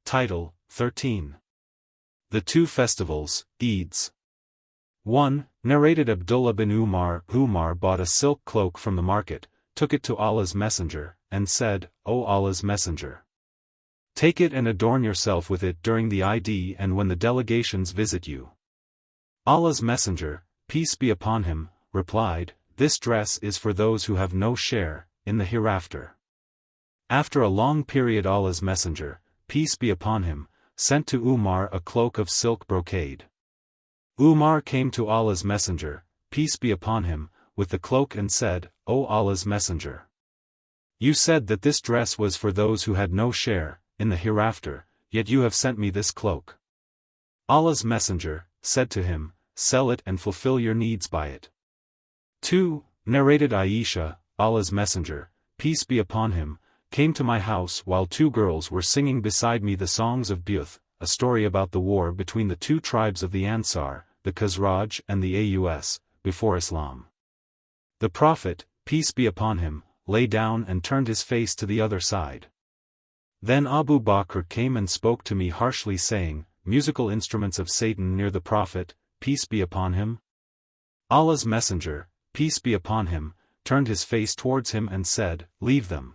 Title, 13. The Two Festivals, Eids. 1. Narrated Abdullah bin Umar. Umar bought a silk cloak from the market, took it to Allah's Messenger, and said, O Allah's Messenger, take it and adorn yourself with it during the Eid and when the delegations visit you. Allah's Messenger, peace be upon him, replied, this dress is for those who have no share in the hereafter. After a long period Allah's Messenger, peace be upon him, sent to Umar a cloak of silk brocade. Umar came to Allah's Messenger, peace be upon him, with the cloak and said, O Allah's Messenger, you said that this dress was for those who had no share in the hereafter, yet you have sent me this cloak. Allah's Messenger said to him, sell it and fulfill your needs by it. 2. Narrated Aisha, Allah's Messenger, peace be upon him, came to my house while two girls were singing beside me the songs of Buth, a story about the war between the two tribes of the Ansar, the Khazraj and the Aus, before Islam. The Prophet, peace be upon him, lay down and turned his face to the other side. Then Abu Bakr came and spoke to me harshly saying, musical instruments of Satan near the Prophet, peace be upon him? Allah's Messenger, peace be upon him, turned his face towards him and said, leave them.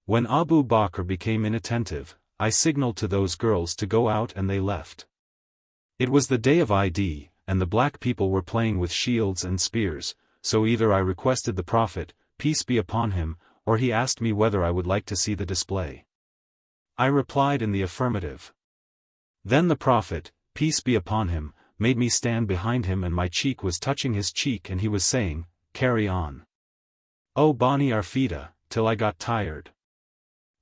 When Abu Bakr became inattentive, I signaled to those girls to go out and they left. It was the day of Eid, and the black people were playing with shields and spears, so either I requested the Prophet, peace be upon him, or he asked me whether I would like to see the display. I replied in the affirmative. Then the Prophet, peace be upon him, made me stand behind him and my cheek was touching his cheek and he was saying, carry on. O Bani Arfida, till I got tired.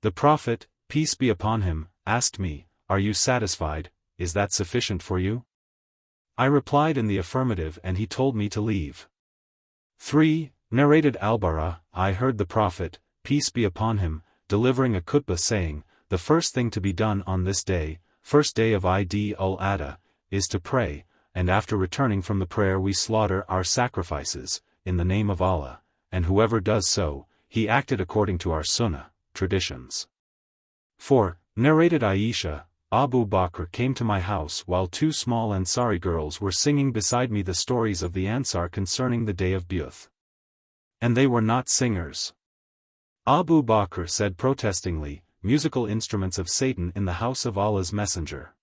The Prophet, peace be upon him, asked me, are you satisfied, is that sufficient for you? I replied in the affirmative and he told me to leave. 3. Narrated Al-Bara, I heard the Prophet, peace be upon him, delivering a khutbah saying, the first thing to be done on this day, first day of Eid al-Adha, is to pray, and after returning from the prayer we slaughter our sacrifices, in the name of Allah, and whoever does so, he acted according to our sunnah, traditions. 4. Narrated Aisha, Abu Bakr came to my house while two small Ansari girls were singing beside me the stories of the Ansar concerning the day of Buth. And they were not singers. Abu Bakr said protestingly, musical instruments of Satan in the house of Allah's Messenger.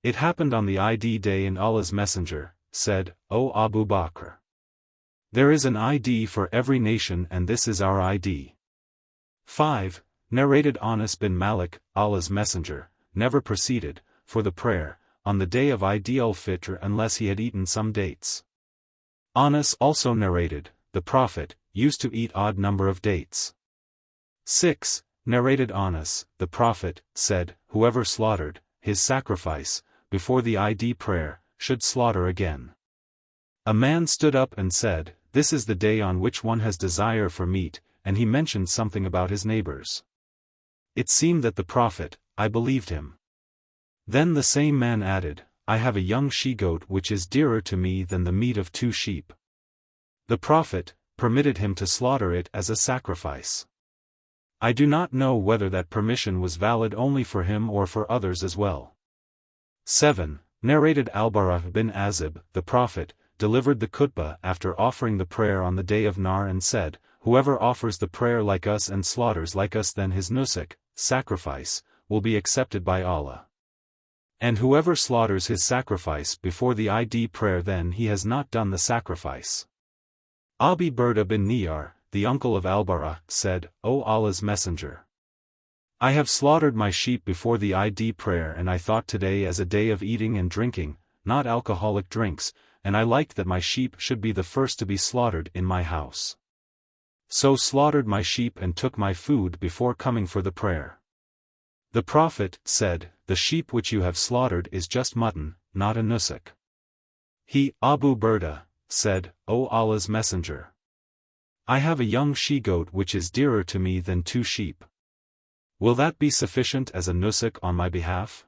It happened on the Eid day and Allah's Messenger said, O Abu Bakr, there is an Eid for every nation and this is our Eid. 5. Narrated Anas bin Malik, Allah's Messenger, never proceeded, for the prayer, on the day of Eid al-Fitr unless he had eaten some dates. Anas also narrated, the Prophet used to eat odd number of dates. 6. Narrated Anas, the Prophet said, whoever slaughtered his sacrifice before the Eid prayer should slaughter again. A man stood up and said, this is the day on which one has desire for meat, and he mentioned something about his neighbors. It seemed that the Prophet, I believed him. Then the same man added, I have a young she-goat which is dearer to me than the meat of two sheep. The Prophet permitted him to slaughter it as a sacrifice. I do not know whether that permission was valid only for him or for others as well. 7. Narrated Al-Bara bin Azib, the Prophet, delivered the khutbah after offering the prayer on the day of Nar and said, whoever offers the prayer like us and slaughters like us then his nusuk, sacrifice, will be accepted by Allah. And whoever slaughters his sacrifice before the Eid prayer then he has not done the sacrifice. Abi Burda bin Niyar, the uncle of Al-Bara, said, O Allah's Messenger, I have slaughtered my sheep before the Eid prayer and I thought today as a day of eating and drinking, not alcoholic drinks, and I liked that my sheep should be the first to be slaughtered in my house. So slaughtered my sheep and took my food before coming for the prayer. The Prophet said, the sheep which you have slaughtered is just mutton, not a nusuk. He, Abu Burda, said, O Allah's Messenger, I have a young she-goat which is dearer to me than two sheep. Will that be sufficient as a nusuk on my behalf?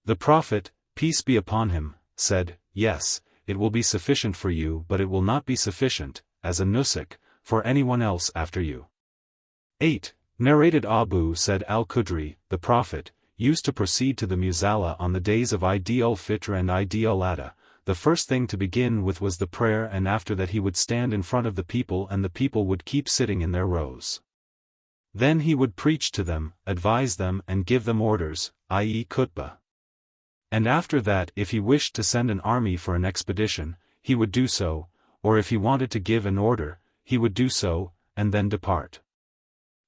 The Prophet, peace be upon him, said, yes, it will be sufficient for you but it will not be sufficient, as a nusuk, for anyone else after you. 8. Narrated Abu said al-Khudri, the Prophet, used to proceed to the Musalla on the days of Eid al-Fitr and Eid al-Adha. The first thing to begin with was the prayer, and after that he would stand in front of the people and the people would keep sitting in their rows. Then he would preach to them, advise them and give them orders, i.e. khutbah. And after that if he wished to send an army for an expedition, he would do so, or if he wanted to give an order, he would do so, and then depart.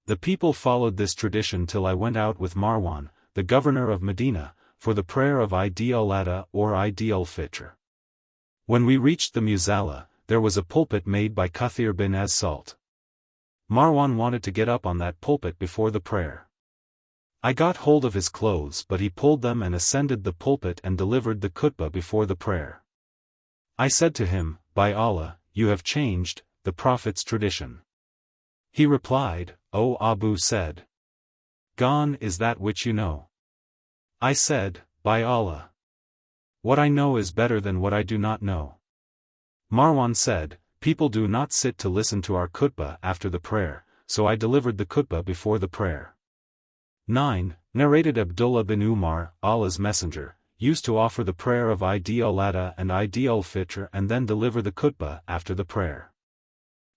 The people followed this tradition till I went out with Marwan, the governor of Medina, for the prayer of Eid al-Adha or Eid al-Fitr. When we reached the Musalla, there was a pulpit made by Kathir bin as-Salt. Marwan wanted to get up on that pulpit before the prayer. I got hold of his clothes, but he pulled them and ascended the pulpit and delivered the khutbah before the prayer. I said to him, "By Allah, you have changed the Prophet's tradition." He replied, "O Abu Said, gone is that which you know." I said, "By Allah, what I know is better than what I do not know." Marwan said, "People do not sit to listen to our khutbah after the prayer, so I delivered the khutbah before the prayer." 9. Narrated Abdullah bin Umar, Allah's Messenger, used to offer the prayer of Eid al-Adha and Eid al-Fitr and then deliver the khutbah after the prayer.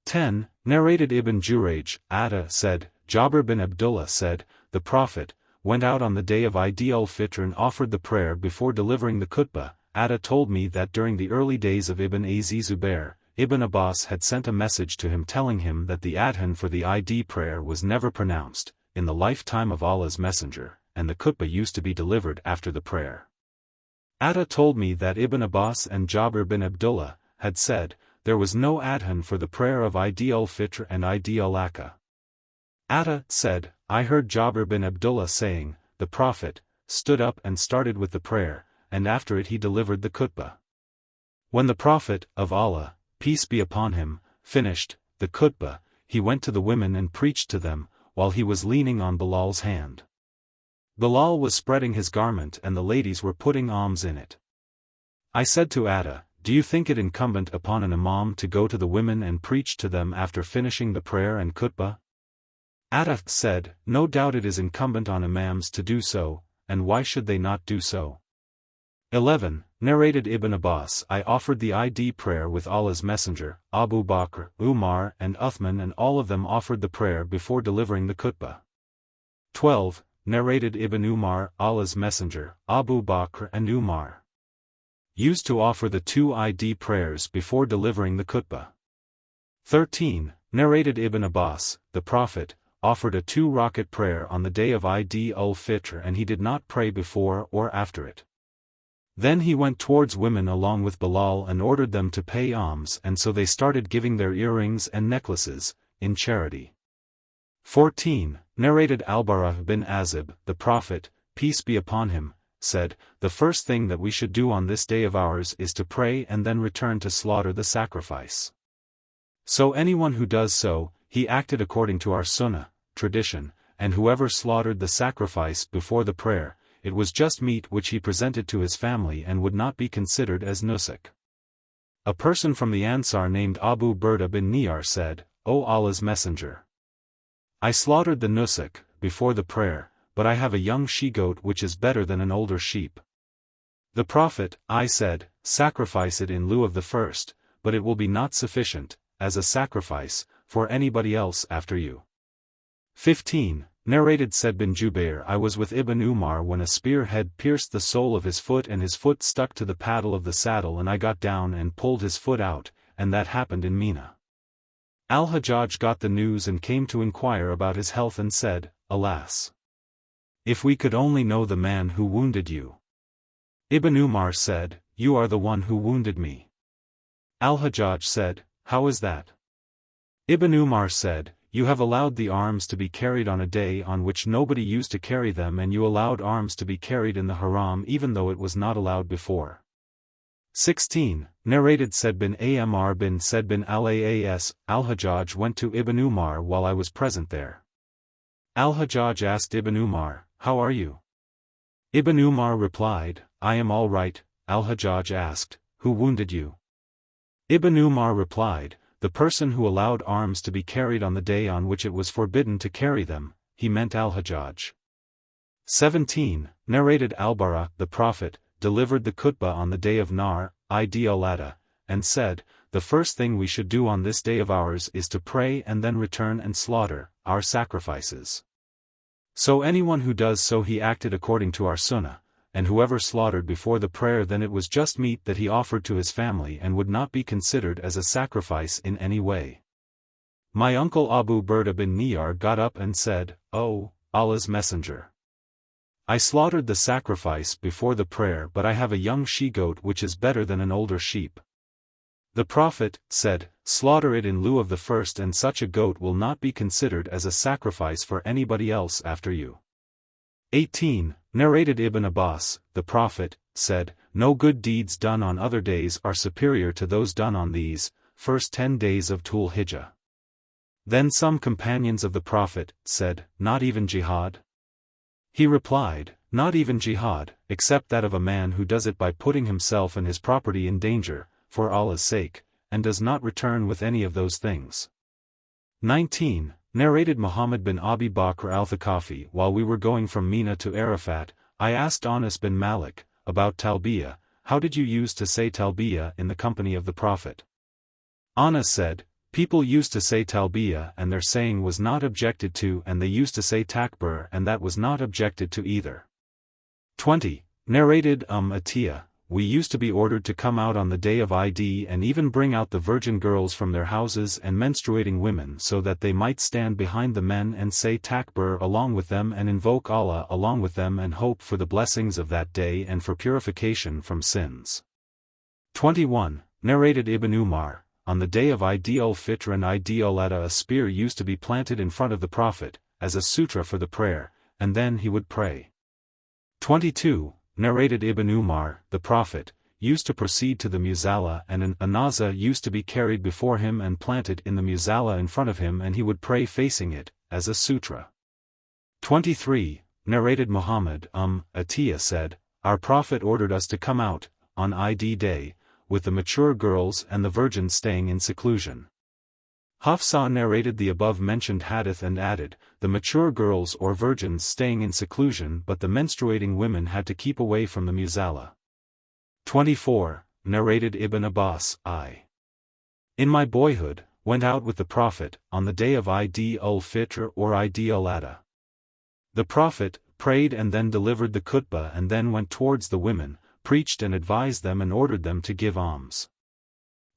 10. Narrated Ibn Jurayj, Atta said, Jabir bin Abdullah said, the Prophet went out on the day of Eid al-Fitr and offered the prayer before delivering the khutbah. Atta told me that during the early days of Ibn Zubayr, Ibn Abbas had sent a message to him telling him that the adhan for the Eid prayer was never pronounced in the lifetime of Allah's Messenger, and the khutbah used to be delivered after the prayer. Atta told me that Ibn Abbas and Jabir bin Abdullah had said, there was no adhan for the prayer of Eid al-Fitr and Eid al-Adha. Atta said, I heard Jabir bin Abdullah saying, the Prophet stood up and started with the prayer, and after it he delivered the khutbah. When the Prophet of Allah, peace be upon him, finished the khutbah, he went to the women and preached to them, while he was leaning on Bilal's hand. Bilal was spreading his garment and the ladies were putting alms in it. I said to Atta, do you think it incumbent upon an imam to go to the women and preach to them after finishing the prayer and khutbah? Atta said, no doubt it is incumbent on imams to do so, and why should they not do so? 11. Narrated Ibn Abbas, I offered the Eid prayer with Allah's Messenger, Abu Bakr, Umar and Uthman, and all of them offered the prayer before delivering the khutbah. 12. Narrated Ibn Umar, Allah's Messenger, Abu Bakr and Umar used to offer the two Eid prayers before delivering the khutbah. 13. Narrated Ibn Abbas, the Prophet offered a 2-rakat prayer on the day of Eid al-Fitr and he did not pray before or after it. Then he went towards women along with Bilal and ordered them to pay alms, and so they started giving their earrings and necklaces in charity. 14. Narrated Al-Bara bin Azib, the Prophet, peace be upon him, said, the first thing that we should do on this day of ours is to pray and then return to slaughter the sacrifice. So anyone who does so, he acted according to our sunnah, tradition, and whoever slaughtered the sacrifice before the prayer, it was just meat which he presented to his family and would not be considered as nusuk. A person from the Ansar named Abu Burda bin Niyar said, O Allah's Messenger, I slaughtered the nusuk before the prayer, but I have a young she-goat which is better than an older sheep. The Prophet, I said, sacrifice it in lieu of the first, but it will be not sufficient, as a sacrifice, for anybody else after you. 15. Narrated Said bin Jubair, I was with Ibn Umar when a spear had pierced the sole of his foot and his foot stuck to the paddle of the saddle, and I got down and pulled his foot out, and that happened in Mina. Al-Hajjaj got the news and came to inquire about his health and said, Alas! If we could only know the man who wounded you. Ibn Umar said, You are the one who wounded me. Al-Hajjaj said, How is that? Ibn Umar said, You have allowed the arms to be carried on a day on which nobody used to carry them, and you allowed arms to be carried in the haram even though it was not allowed before. 16. Narrated Said bin Amr bin Said bin Al-As, Al-Hajjaj went to Ibn Umar while I was present there. Al-Hajjaj asked Ibn Umar, How are you? Ibn Umar replied, I am all right. Al-Hajjaj asked, Who wounded you? Ibn Umar replied, The person who allowed arms to be carried on the day on which it was forbidden to carry them. He meant Al-Hajjaj. 17. Narrated Al-Bara, the prophet, delivered the khutbah on the day of Nar, Eid al-Adha, and said, "The first thing we should do on this day of ours is to pray and then return and slaughter our sacrifices. So anyone who does so he acted according to our sunnah, and whoever slaughtered before the prayer then it was just meat that he offered to his family and would not be considered as a sacrifice in any way." My uncle Abu Burda bin Niyar got up and said, "O Allah's Messenger, I slaughtered the sacrifice before the prayer, but I have a young she-goat which is better than an older sheep." The Prophet said, "Slaughter it in lieu of the first, and such a goat will not be considered as a sacrifice for anybody else after you." 18. Narrated Ibn Abbas, the Prophet, said, "No good deeds done on other days are superior to those done on these, first 10 days of Dhul Hijjah." Then some companions of the Prophet said, "Not even jihad?" He replied, "Not even jihad, except that of a man who does it by putting himself and his property in danger, for Allah's sake, and does not return with any of those things." 19. Narrated Muhammad bin Abi Bakr al-Thaqafi, while we were going from Mina to Arafat, I asked Anas bin Malik about talbiyah, "How did you use to say talbiyah in the company of the Prophet?" Anas said, "People used to say talbiyah and their saying was not objected to, and they used to say takbir and that was not objected to either." 20. Narrated Atiyah, "We used to be ordered to come out on the day of Eid and even bring out the virgin girls from their houses and menstruating women so that they might stand behind the men and say takbir along with them and invoke Allah along with them and hope for the blessings of that day and for purification from sins." 21. Narrated Ibn Umar, "On the day of Eid al-Fitr and Eid al-Adha a spear used to be planted in front of the Prophet, as a sutra for the prayer, and then he would pray." 22. Narrated Ibn Umar, the Prophet, used to proceed to the musalla and an anaza used to be carried before him and planted in the musalla in front of him and he would pray facing it, as a sutra. 23. Narrated Muhammad Atiyah said, "Our Prophet ordered us to come out, on Eid day, with the mature girls and the virgins staying in seclusion." Hafsa narrated the above-mentioned hadith and added, "The mature girls or virgins staying in seclusion but the menstruating women had to keep away from the musalla." 24. Narrated Ibn Abbas, "I, in my boyhood, went out with the Prophet, on the day of Eid al-Fitr or Eid al-Adha. The Prophet prayed and then delivered the khutbah and then went towards the women, preached and advised them and ordered them to give alms."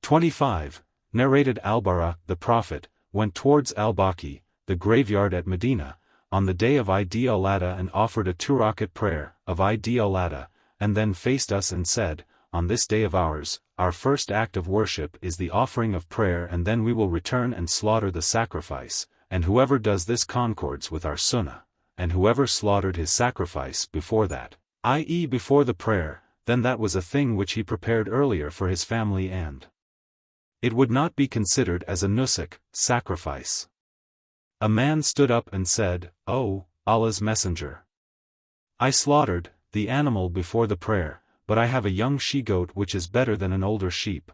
25. Narrated Al-Bara, the Prophet, went towards Al-Baqi, the graveyard at Medina, on the day of Eid al-Adha and offered a 2-rakat prayer of Eid al-Adha, and then faced us and said, "On this day of ours, our first act of worship is the offering of prayer and then we will return and slaughter the sacrifice, and whoever does this concords with our sunnah, and whoever slaughtered his sacrifice before that, i.e. before the prayer, then that was a thing which he prepared earlier for his family and it would not be considered as a nusuk, sacrifice." A man stood up and said, "O Allah's Messenger, I slaughtered the animal before the prayer, but I have a young she-goat which is better than an older sheep."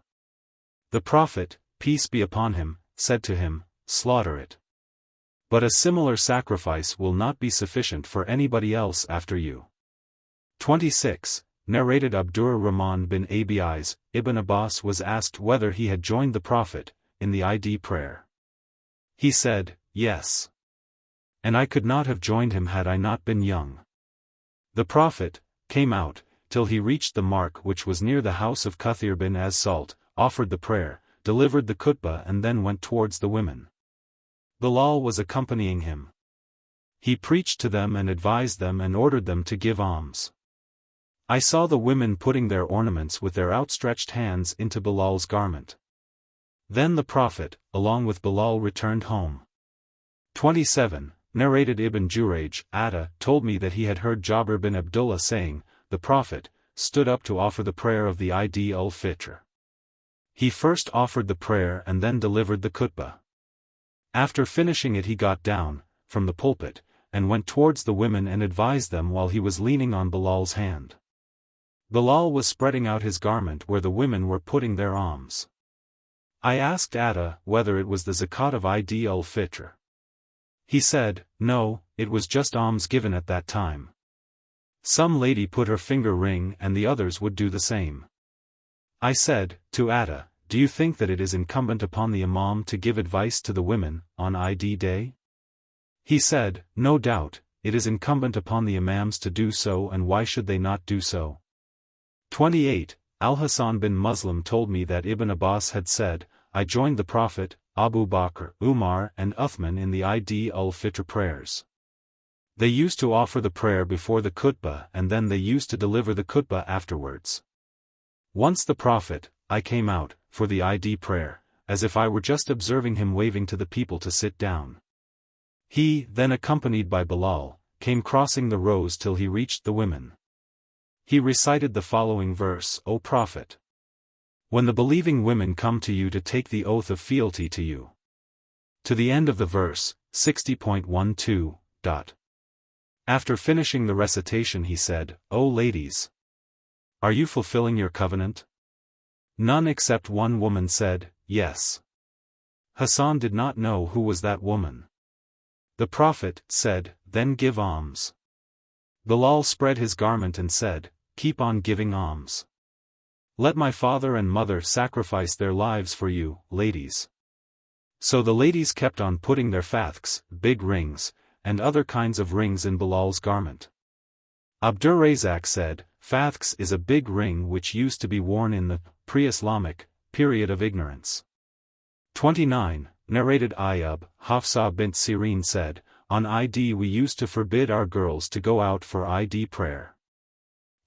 The Prophet, peace be upon him, said to him, "Slaughter it. But a similar sacrifice will not be sufficient for anybody else after you." 26. Narrated Abdur Rahman bin Abi's, Ibn Abbas was asked whether he had joined the Prophet in the Eid prayer. He said, "Yes. And I could not have joined him had I not been young." The Prophet came out, till he reached the mark which was near the house of Kathir bin As-Salt, offered the prayer, delivered the khutbah and then went towards the women. Bilal was accompanying him. He preached to them and advised them and ordered them to give alms. I saw the women putting their ornaments with their outstretched hands into Bilal's garment. Then the Prophet, along with Bilal, returned home. 27. Narrated Ibn Jurayj, Atta, told me that he had heard Jabir bin Abdullah saying, "The Prophet stood up to offer the prayer of the Eid al-Fitr. He first offered the prayer and then delivered the khutbah. After finishing it he got down, from the pulpit, and went towards the women and advised them while he was leaning on Bilal's hand. Bilal was spreading out his garment where the women were putting their alms. I asked Atta whether it was the zakat of Eid al-Fitr. He said, "No, it was just alms given at that time." Some lady put her finger ring and the others would do the same. I said, to Atta, do you think that it is incumbent upon the Imam to give advice to the women, on Eid day? He said, no doubt, it is incumbent upon the Imams to do so, and why should they not do so? 28. Al-Hasan bin Muslim told me that Ibn Abbas had said, I joined the Prophet, Abu Bakr, Umar and Uthman in the Eid al-Fitr prayers. They used to offer the prayer before the khutbah and then they used to deliver the khutbah afterwards. Once the Prophet, I came out, for the Eid prayer, as if I were just observing him waving to the people to sit down. He, then accompanied by Bilal, came crossing the rows till he reached the women. He recited the following verse, O Prophet! When the believing women come to you to take the oath of fealty to you. To the end of the verse, 60.12. After finishing the recitation he said, O ladies! Are you fulfilling your covenant? None except one woman said, yes. Hassan did not know who was that woman. The Prophet said, then give alms. Bilal spread his garment and said, keep on giving alms. Let my father and mother sacrifice their lives for you, ladies. So the ladies kept on putting their faths, big rings, and other kinds of rings in Bilal's garment. Abdur-Razak said, faths is a big ring which used to be worn in the pre-Islamic period of ignorance. 29. Narrated Ayyub, Hafsa bint Sirin said, on Eid we used to forbid our girls to go out for Eid prayer.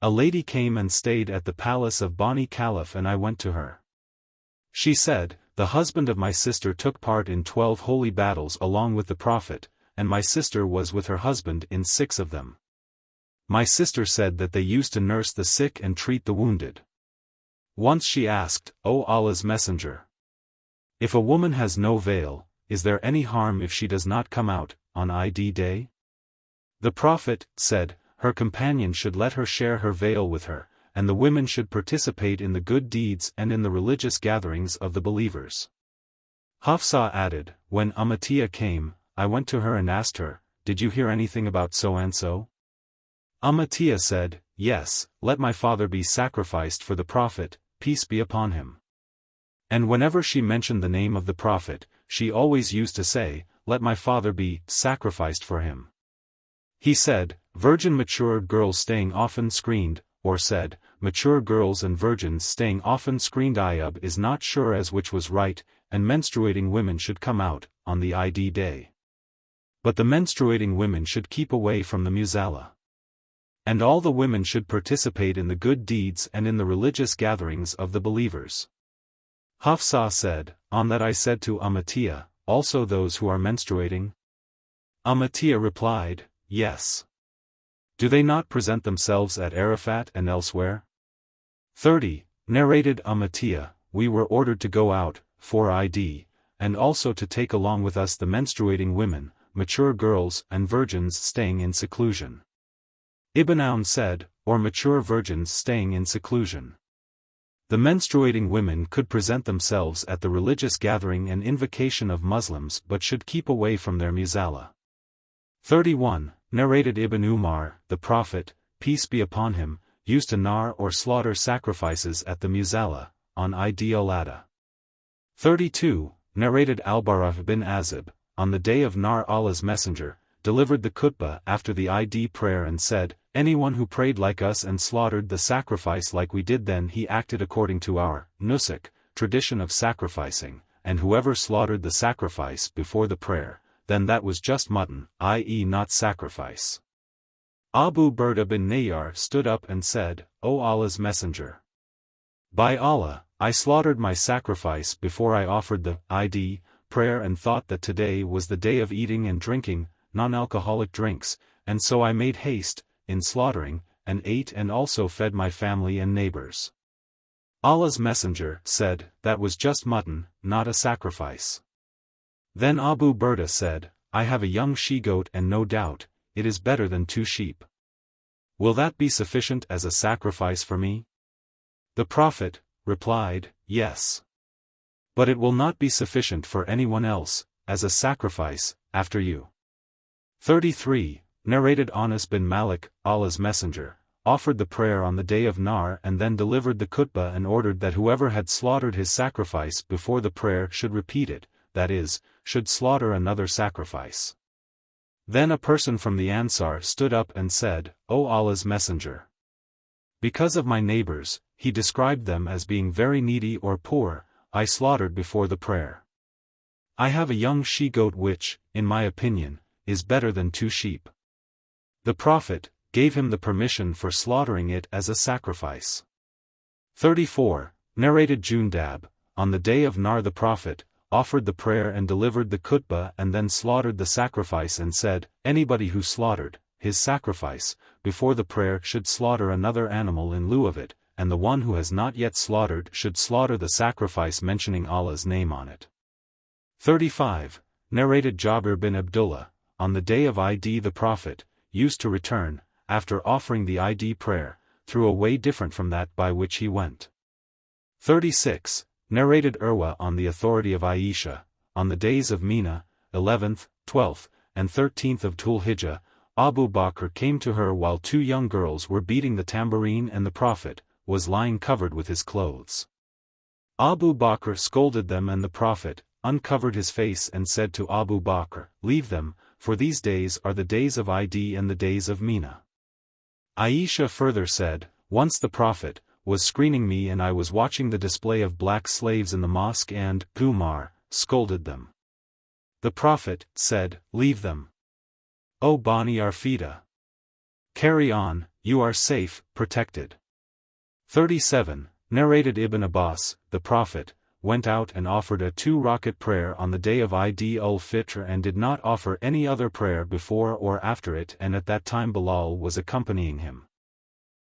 A lady came and stayed at the palace of Bani Khalaf and I went to her. She said, the husband of my sister took part in 12 holy battles along with the Prophet, and my sister was with her husband in 6 of them. My sister said that they used to nurse the sick and treat the wounded. Once she asked, O Allah's Messenger! If a woman has no veil, is there any harm if she does not come out, on Eid day? The Prophet said, her companion should let her share her veil with her, and the women should participate in the good deeds and in the religious gatherings of the believers. Hafsa added, when Amatiyah came, I went to her and asked her, did you hear anything about so-and-so? Amatiyah said, yes, let my father be sacrificed for the Prophet, peace be upon him. And whenever she mentioned the name of the Prophet, she always used to say, let my father be sacrificed for him. He said, virgin mature girls staying often screened, or said, mature girls and virgins staying often screened. Ayyub is not sure as which was right, and menstruating women should come out, on the Eid day. But the menstruating women should keep away from the musalla. And all the women should participate in the good deeds and in the religious gatherings of the believers. Hafsa said, on that I said to Amatiyah, also those who are menstruating? Amatiyah replied, yes. Do they not present themselves at Arafat and elsewhere? 30. Narrated Amatiyah, we were ordered to go out, for Eid, and also to take along with us the menstruating women, mature girls and virgins staying in seclusion. Ibn Aun said, or mature virgins staying in seclusion. The menstruating women could present themselves at the religious gathering and invocation of Muslims but should keep away from their musalla. 31. Narrated Ibn Umar, the Prophet, peace be upon him, used to gnar or slaughter sacrifices at the musalla, on Eid al-Adha. 32. Narrated Al-Barah bin Azib, on the day of Nar Allah's Messenger, delivered the khutbah after the Eid prayer and said, anyone who prayed like us and slaughtered the sacrifice like we did, then he acted according to our nusuk, tradition of sacrificing, and whoever slaughtered the sacrifice before the prayer, then that was just mutton, i.e. not sacrifice. Abu Burda bin Nayyar stood up and said, O Allah's Messenger! By Allah, I slaughtered my sacrifice before I offered the Eid prayer and thought that today was the day of eating and drinking non-alcoholic drinks, and so I made haste, in slaughtering, and ate and also fed my family and neighbors. Allah's Messenger said, that was just mutton, not a sacrifice. Then Abu Burda said, I have a young she-goat and no doubt, it is better than 2 sheep. Will that be sufficient as a sacrifice for me? The Prophet replied, yes. But it will not be sufficient for anyone else, as a sacrifice, after you. 33. narrated Anas bin Malik, Allah's messenger, offered the prayer on the day of Nar and then delivered the khutbah and ordered that whoever had slaughtered his sacrifice before the prayer should repeat it, that is, should slaughter another sacrifice. Then a person from the Ansar stood up and said, O Allah's messenger! Because of my neighbors, he described them as being very needy or poor, I slaughtered before the prayer. I have a young she-goat which, in my opinion, is better than 2 sheep. The Prophet gave him the permission for slaughtering it as a sacrifice. 34. Narrated Jundab, on the day of Nar the Prophet offered the prayer and delivered the khutbah and then slaughtered the sacrifice and said, anybody who slaughtered his sacrifice before the prayer should slaughter another animal in lieu of it, and the one who has not yet slaughtered should slaughter the sacrifice mentioning Allah's name on it. 35. Narrated Jabir bin Abdullah, on the day of Eid the Prophet used to return, after offering the Eid prayer, through a way different from that by which he went. 36. Narrated Urwa on the authority of Aisha, on the days of Mina, 11th, 12th, and 13th of Dhul-Hijjah, Abu Bakr came to her while 2 young girls were beating the tambourine and the Prophet was lying covered with his clothes. Abu Bakr scolded them and the Prophet uncovered his face and said to Abu Bakr, leave them, for these days are the days of Eid and the days of Mina. Aisha further said, once the Prophet was screening me and I was watching the display of black slaves in the mosque and Umar scolded them. The Prophet said, leave them. O Bani Arfida! Carry on, you are safe, protected. 37. Narrated Ibn Abbas, the Prophet went out and offered a 2-rakat prayer on the day of Eid ul-Fitr and did not offer any other prayer before or after it, and at that time Bilal was accompanying him.